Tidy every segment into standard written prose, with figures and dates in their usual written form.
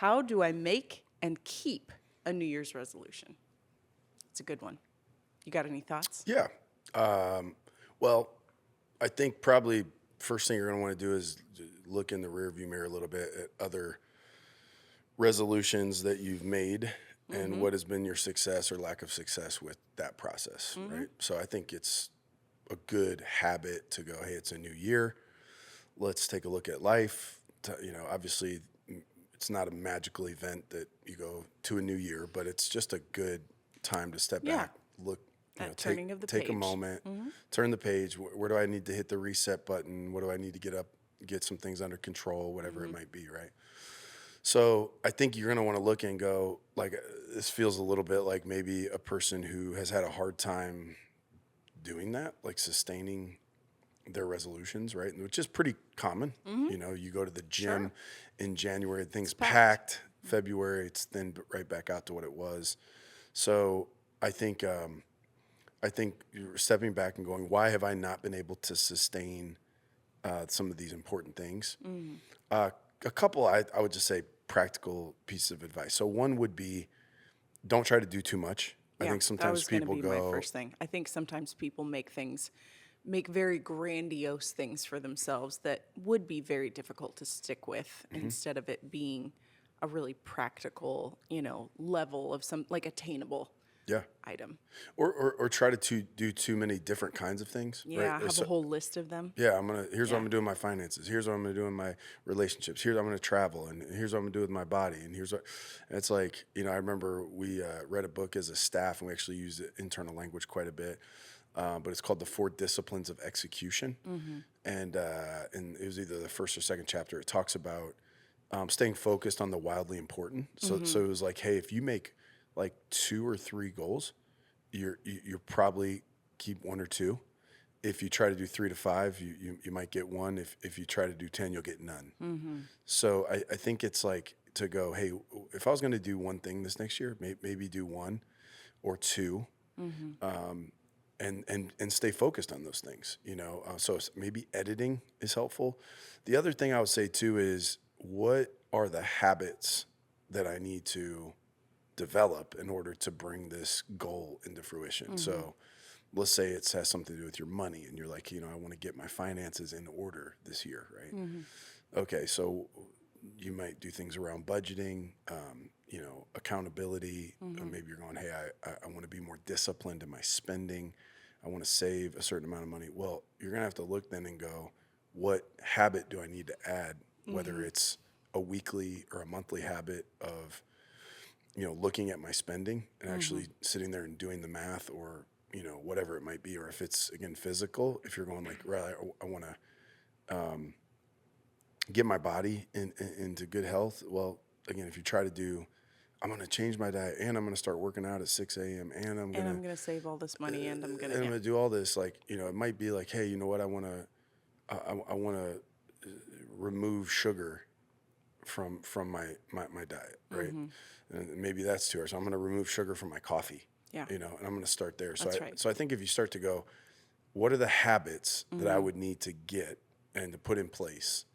How do I make and keep a New Year's resolution? It's a good one. You got any thoughts? Yeah. Well, I think probably first thing you're going to want to do is look in the rearview mirror a little bit at other resolutions that you've made and what has been your success or lack of success with that process, right? So I think it's a good habit to go, hey, it's a new year. Let's take a look at life. Obviously, it's not a magical event that you go to a new year, but it's just a good time to step Yeah. back, look, That turning of the take a page. moment, turn the page. Where do I need to hit the reset button? What do I need to get some things under control, whatever it might be, right? So I think you're going to want to look and go, like, this feels a little bit like maybe a person who has had a hard time doing that, like sustaining their resolutions, right? Which is pretty common. You go to the gym in January, things packed. February, it's then right back out to what it was. So I think you're stepping back and going, why have I not been able to sustain some of these important things? A couple, I would just say practical pieces of advice. So one would be, don't try to do too much. I think that sometimes was going to people be go, my first thing. I think sometimes people make very grandiose things for themselves that would be very difficult to stick with instead of it being a really practical, level of some like attainable yeah, item. or try to do too many different kinds of things, Yeah, right? have a whole list of them. Yeah, here's what I'm Yeah. gonna do in my finances. Here's what I'm gonna do in my relationships. Here's what I'm gonna travel, and here's what I'm gonna do with my body. And it's like, I remember we read a book as a staff, and we actually used internal language quite a bit. But it's called The Four Disciplines of Execution, and it was either the first or second chapter. It talks about staying focused on the wildly important. So it was like, hey, if you make like 2 or 3 goals, you're probably keep 1 or 2. If you try to do 3 to 5, you might get 1. If you try to do 10, you'll get none. So I think it's like to go, hey, if I was going to do one thing this next year, maybe do 1 or 2, and stay focused on those things. So maybe editing is helpful. The other thing I would say too is, what are the habits that I need to develop in order to bring this goal into fruition? So let's say it has something to do with your money, and you're like, I want to get my finances in order this year, right? Okay, so you might do things around budgeting, accountability. Or maybe you're going, hey, I want to be more disciplined in my spending. I want to save a certain amount of money. Well, you're going to have to look then and go, what habit do I need to add? Whether it's a weekly or a monthly habit of, looking at my spending and actually sitting there and doing the math, or, whatever it might be. Or if it's, again, physical, if you're going like, right, I want to get my body into good health. Well, again, if you try to do, I'm going to change my diet, and I'm going to start working out at 6 a.m. and I'm going to save all this money, and I'm going to to do all this. Like, it might be like, hey, you know what? I want to remove sugar from my diet, right? And maybe that's too hard. So I'm going to remove sugar from my coffee. Yeah. And I'm going to start there. That's right. So I think if you start to go, what are the habits that I would need to get and to put in place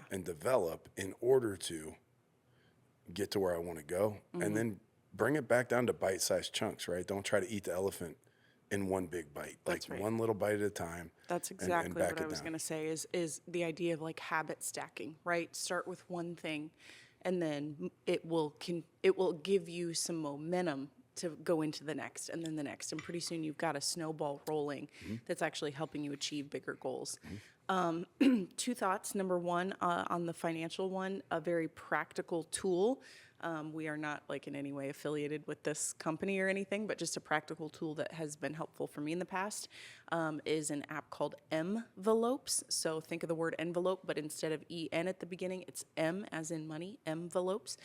and develop in order to get to where I want to go, and then bring it back down to bite-sized chunks, right? Don't try to eat the elephant in one big bite. That's right. One little bite at a time. That's exactly and back what I it was down. going to say is the idea of like habit stacking, right? Start with one thing, and then it will give you some momentum to go into the next, and then the next, and pretty soon you've got a snowball rolling that's actually helping you achieve bigger goals. 2 thoughts. Number one, on the financial one, a very practical tool. We are not like in any way affiliated with this company or anything, but just a practical tool that has been helpful for me in the past is an app called Envelopes. So think of the word envelope, but instead of EN at the beginning, it's M as in money, Envelopes.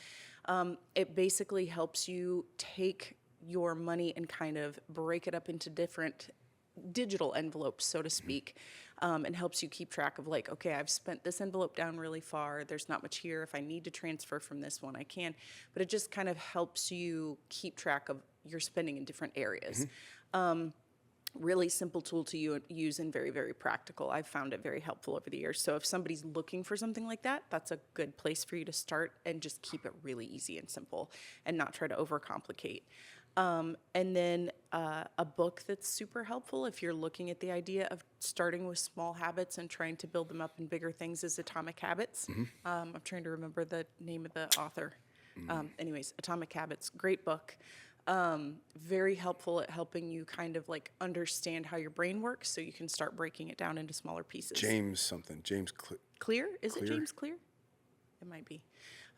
It basically helps you take your money and kind of break it up into different digital envelopes, so to speak, and helps you keep track of like, okay, I've spent this envelope down really far. There's not much here. If I need to transfer from this one, I can. But it just kind of helps you keep track of your spending in different areas. Really simple tool to use and very, very practical. I've found it very helpful over the years. So if somebody's looking for something like that, that's a good place for you to start and just keep it really easy and simple and not try to overcomplicate. And then a book that's super helpful if you're looking at the idea of starting with small habits and trying to build them up in bigger things is Atomic Habits. I'm trying to remember the name of the author. Anyways, Atomic Habits, great book. Very helpful at helping you kind of like understand how your brain works so you can start breaking it down into smaller pieces. James Clear? Is it Clear? James Clear? It might be.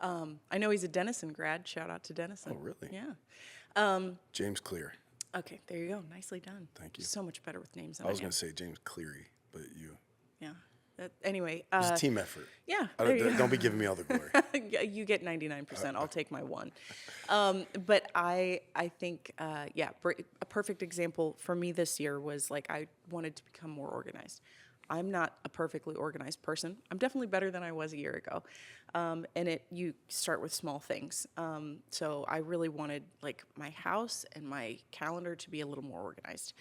I know he's a Denison grad. Shout out to Denison. Oh, really? Yeah. James Clear. Okay, there you go. Nicely done. Thank you. So much better with names than I was am. going to say James Cleary, but you. Yeah. Anyway. It's a team effort. Yeah. Don't be giving me all the glory. You get 99%. I'll take my 1. But I think, a perfect example for me this year was like I wanted to become more organized. I'm not a perfectly organized person. I'm definitely better than I was a year ago. And you start with small things. So I really wanted like my house and my calendar to be a little more organized.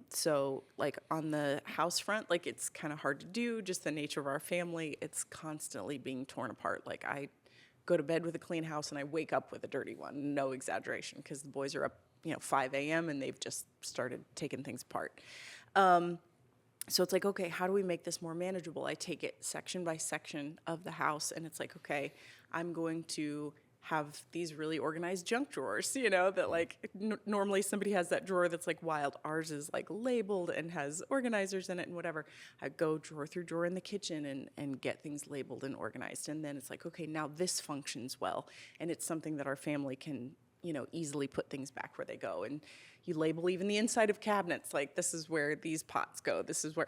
So like on the house front, like it's kind of hard to do, just the nature of our family. It's constantly being torn apart. Like I go to bed with a clean house and I wake up with a dirty one. No exaggeration, because the boys are up, 5 a.m. and they've just started taking things apart. So it's like, okay, how do we make this more manageable? I take it section by section of the house, and it's like, okay, I'm going to have these really organized junk drawers, that like normally somebody has that drawer that's like wild. Ours is like labeled and has organizers in it and whatever. I go drawer through drawer in the kitchen and get things labeled and organized. And then it's like, okay, now this functions well. And it's something that our family can, easily put things back where they go. And you label even the inside of cabinets, like this is where these pots go. This is where,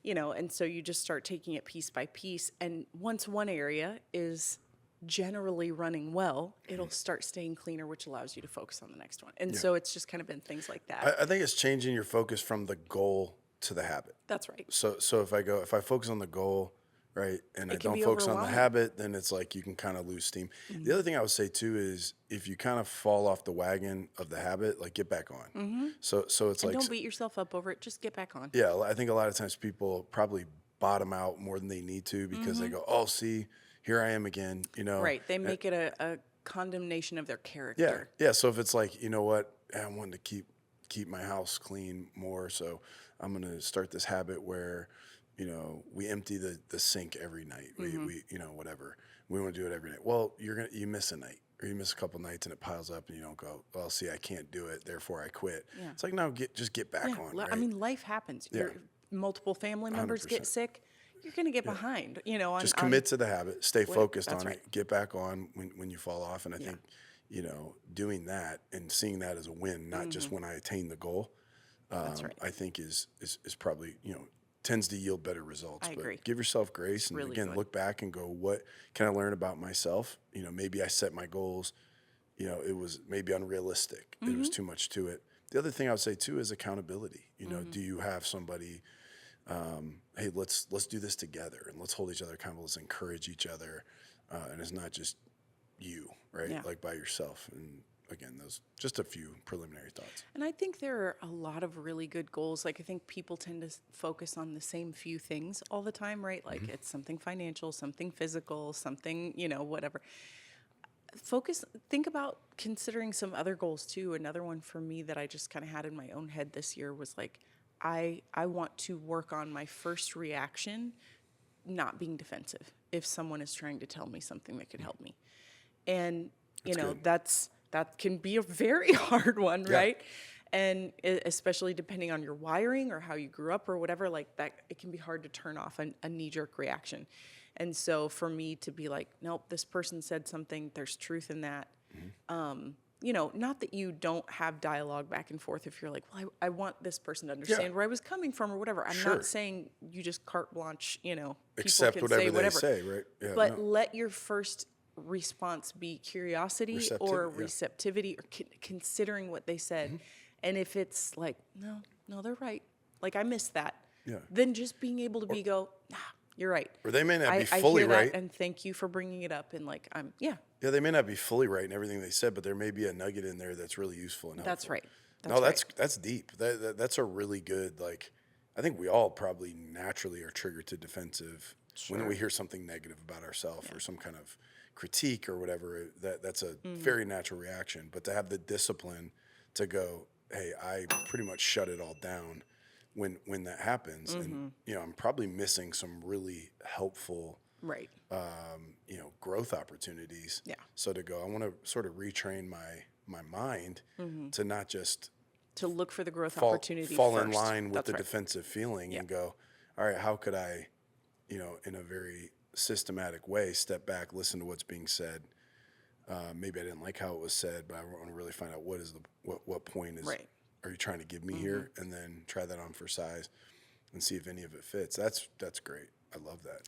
and so you just start taking it piece by piece. And once one area is generally running well, it'll start staying cleaner, which allows you to focus on the next one. And so it's just kind of been things like that. I think it's changing your focus from the goal to the habit. That's right. So if I focus on the goal, right, and I can don't be focus on the overwhelming. habit, then it's like you can kind of lose steam. The other thing I would say too is if you kind of fall off the wagon of the habit, like get back on. So it's And like, don't beat yourself up over it. Just get back on. yeah, I think a lot of times people probably bottom out more than they need to because they go, oh, see, here I am again, Right. They make it a condemnation of their Yeah, character. yeah. So if it's like, you know what, I want to keep my house clean more, so I'm gonna start this habit where, we empty the sink every night. We whatever. We want to do it every night. Well, you miss a night, or you miss a couple nights, and it piles up, and you don't go, well, see, I can't do it, therefore I quit. Yeah. It's like, no, just get back on. Right? I mean, life happens. Yeah. Multiple family members 100%. get sick. You're going to get behind, Just commit to the habit, stay focused that's on right. it, get back on when you fall off. And I think, doing that and seeing that as a win, not just when I attain the goal, That's right. I think is probably, tends to yield better results. I But agree. give yourself grace and really again, good. look back and go, what can I learn about myself? Maybe I set my goals, it was maybe unrealistic. It was too much to it. The other thing I would say too is accountability. Do you have somebody, hey, let's do this together and let's hold each other accountable. Let's encourage each other, and it's not just you, right? Yeah. Like by yourself. And again, those just a few preliminary thoughts. And I think there are a lot of really good goals. Like I think people tend to focus on the same few things all the time, right? Like it's something financial, something physical, something, whatever. Think about considering some other goals too. Another one for me that I just kind of had in my own head this year was like, I want to work on my first reaction not being defensive if someone is trying to tell me something that could help me. And, good. that can be a very hard one, Yeah. right? And especially depending on your wiring or how you grew up or whatever, like that, it can be hard to turn off a knee-jerk reaction. And so for me to be like, nope, this person said something, there's truth in that. Not that you don't have dialogue back and forth if you're like, well, I want this person to understand where I was coming from or whatever. I'm Sure. not saying you just carte blanche, people Accept can whatever say they whatever. say, right? Yeah, But no. let your first response be curiosity or Receptivity, yeah. receptivity or considering what they said. And if it's like, no, they're right. Like I missed that. Yeah. Then just being able to go, nah, you're right. Or they may not be I fully hear that, right. and thank you for bringing it up. And like, Yeah, they may not be fully right in everything they said, but there may be a nugget in there that's really useful and helpful. That's right. No, That's right. that's deep. That's a really good, like, I think we all probably naturally are triggered to defensive when we Sure. hear something negative about ourselves Yeah. or some kind of critique or whatever. That's a Mm-hmm. very natural reaction. But to have the discipline to go, hey, I pretty much shut it all down when that happens, and Mm-hmm. I'm probably missing some really helpful Right. growth opportunities. Yeah. So to go, I want to sort of retrain my mind Mm-hmm. to not just To look for the growth opportunity fall in first. line with That's the right. defensive feeling Yeah. and go, all right, how could I, in a very systematic way, step back, listen to what's being said. Maybe I didn't like how it was said, but I want to really find out what point Right. are you trying to give me Mm-hmm. here, and then try that on for size and see if any of it fits. That's great. I love that.